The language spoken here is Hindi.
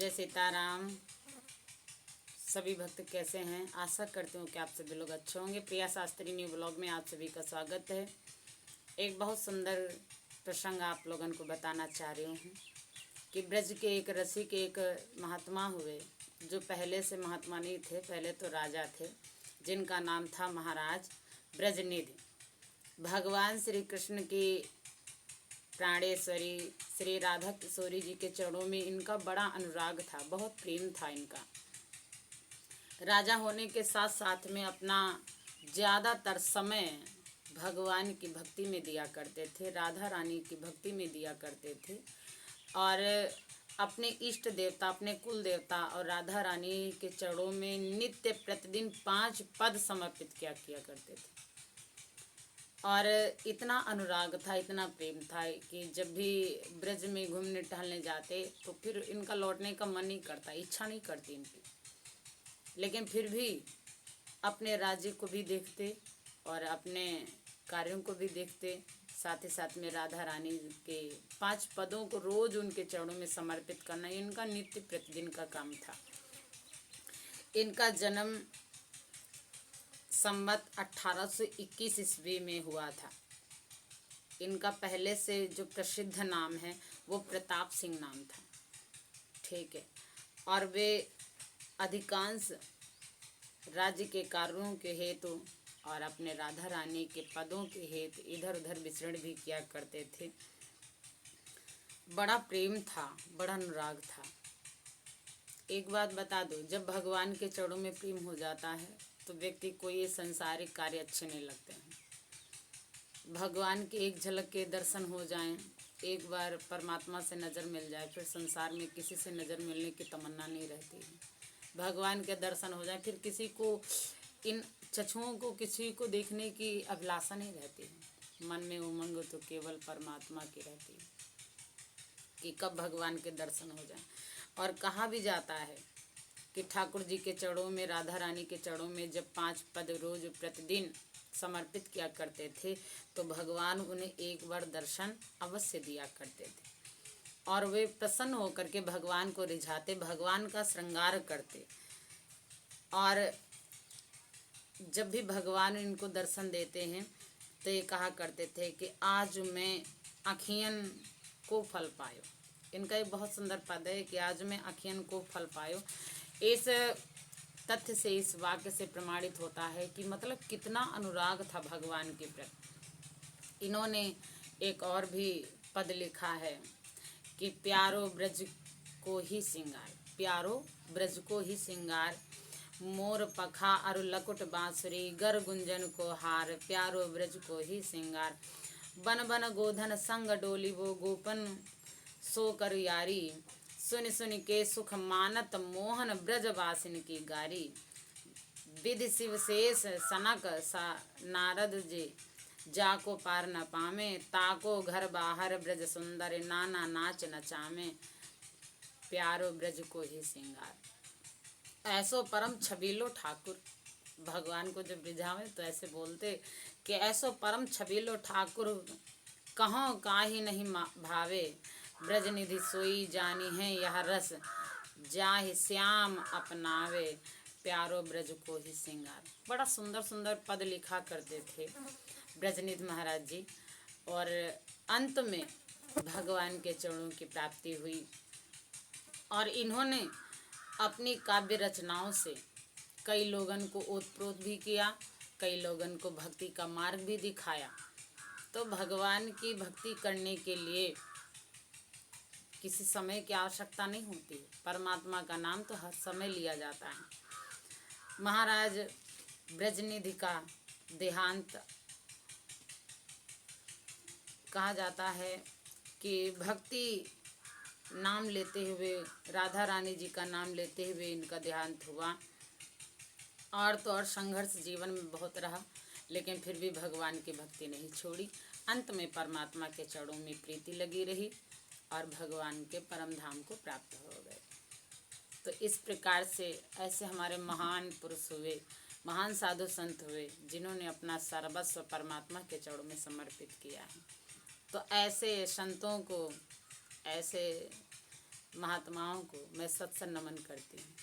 जय सीताराम। सभी भक्त कैसे हैं? आशा करती हूँ कि आप सभी लोग अच्छे होंगे। प्रिया शास्त्री न्यू ब्लॉग में आप सभी का स्वागत है। एक बहुत सुंदर प्रसंग आप लोगों को बताना चाह रही हूँ कि ब्रज के एक रसिक एक महात्मा हुए, जो पहले से महात्मा नहीं थे, पहले तो राजा थे, जिनका नाम था महाराज ब्रजनिधि। भगवान श्री कृष्ण की प्राणेश्वरी श्री राधा किशोरी जी के चरणों में इनका बड़ा अनुराग था, बहुत प्रेम था इनका। राजा होने के साथ साथ में अपना ज़्यादातर समय भगवान की भक्ति में दिया करते थे, राधा रानी की भक्ति में दिया करते थे और अपने इष्ट देवता, अपने कुल देवता और राधा रानी के चरणों में नित्य प्रतिदिन 5 पद समर्पित किया करते थे। और इतना अनुराग था, इतना प्रेम था कि जब भी ब्रज में घूमने टहलने जाते तो फिर इनका लौटने का मन नहीं करता, इच्छा नहीं करती इनकी, लेकिन फिर भी अपने राज्य को भी देखते और अपने कार्यों को भी देखते, साथ ही साथ में राधा रानी के 5 पदों को रोज उनके चरणों में समर्पित करना इनका नित्य प्रतिदिन का काम था। इनका जन्म संवत 1821 ईस्वी में हुआ था। इनका पहले से जो प्रसिद्ध नाम है वो प्रताप सिंह नाम था, ठीक है। और वे अधिकांश राज्य के कार्यों के हेतु और अपने राधा रानी के पदों के हेतु इधर उधर विचरण भी किया करते थे। बड़ा प्रेम था, बड़ा अनुराग था। एक बात बता दो, जब भगवान के चरणों में प्रेम हो जाता है तो व्यक्ति को ये संसारिक कार्य अच्छे नहीं लगते हैं। भगवान की एक झलक के दर्शन हो जाएं, एक बार परमात्मा से नज़र मिल जाए, फिर संसार में किसी से नज़र मिलने की तमन्ना नहीं रहती है। भगवान के दर्शन हो जाए, फिर किसी को, इन चक्षुओं को किसी को देखने की अभिलाषा नहीं रहती है। मन में उमंग तो केवल परमात्मा की रहती है कि कब भगवान के दर्शन हो जाए। और कहा भी जाता है कि ठाकुर जी के चरणों में, राधा रानी के चरणों में जब 5 पद रोज प्रतिदिन समर्पित किया करते थे तो भगवान उन्हें एक बार दर्शन अवश्य दिया करते थे और वे प्रसन्न होकर के भगवान को रिझाते, भगवान का श्रृंगार करते। और जब भी भगवान इनको दर्शन देते हैं तो ये कहा करते थे कि आज मैं अखियन को फल पायो। इनका एक बहुत सुंदर पद है कि आज मैं अखियन को फल पायो। इस तथ्य से, इस वाक्य से प्रमाणित होता है कि मतलब कितना अनुराग था भगवान के प्रति। इन्होंने एक और भी पद लिखा है कि प्यारो ब्रज को ही सिंगार, प्यारो ब्रज को ही सिंगार, मोर पखा अरु लकुट बांसुरी, गर गुंजन को हार, प्यारो ब्रज को ही सिंगार, बन बन गोधन संग डोली वो गोपन सो कर यारी, सुन सुन के सुख मानत मोहन ब्रजवासिन की गारी, विधि शिव शेष सनक सा नारद जी, जाको पार न पामे, ताको घर बाहर ब्रज सुंदर, नाना नाच नचामे, प्यारो ब्रज को ही सिंगार। ऐसो परम छबीलो ठाकुर, भगवान को जब रिझावे तो ऐसे बोलते कि ऐसो परम छबीलो ठाकुर, कहों काहि नहीं भावे, ब्रजनिधि सोई जानी है यह रस, जाहि श्याम अपनावे, प्यारो ब्रज को ही सिंगार। बड़ा सुंदर सुंदर पद लिखा करते थे ब्रजनिधि महाराज जी। और अंत में भगवान के चरणों की प्राप्ति हुई और इन्होंने अपनी काव्य रचनाओं से कई लोगन को ओतप्रोत भी किया, कई लोगन को भक्ति का मार्ग भी दिखाया। तो भगवान की भक्ति करने के लिए किसी समय की आवश्यकता नहीं होती, परमात्मा का नाम तो हर समय लिया जाता है। महाराज ब्रजनिधि का देहांत कहा जाता है कि भक्ति नाम लेते हुए, राधा रानी जी का नाम लेते हुए इनका देहांत हुआ। और तो और संघर्ष जीवन में बहुत रहा, लेकिन फिर भी भगवान की भक्ति नहीं छोड़ी। अंत में परमात्मा के चरणों में प्रीति लगी रही और भगवान के परम धाम को प्राप्त हो गए। तो इस प्रकार से ऐसे हमारे महान पुरुष हुए, महान साधु संत हुए, जिन्होंने अपना सर्वस्व परमात्मा के चरणों में समर्पित किया है। तो ऐसे संतों को, ऐसे महात्माओं को मैं सत्संग नमन करती हूँ।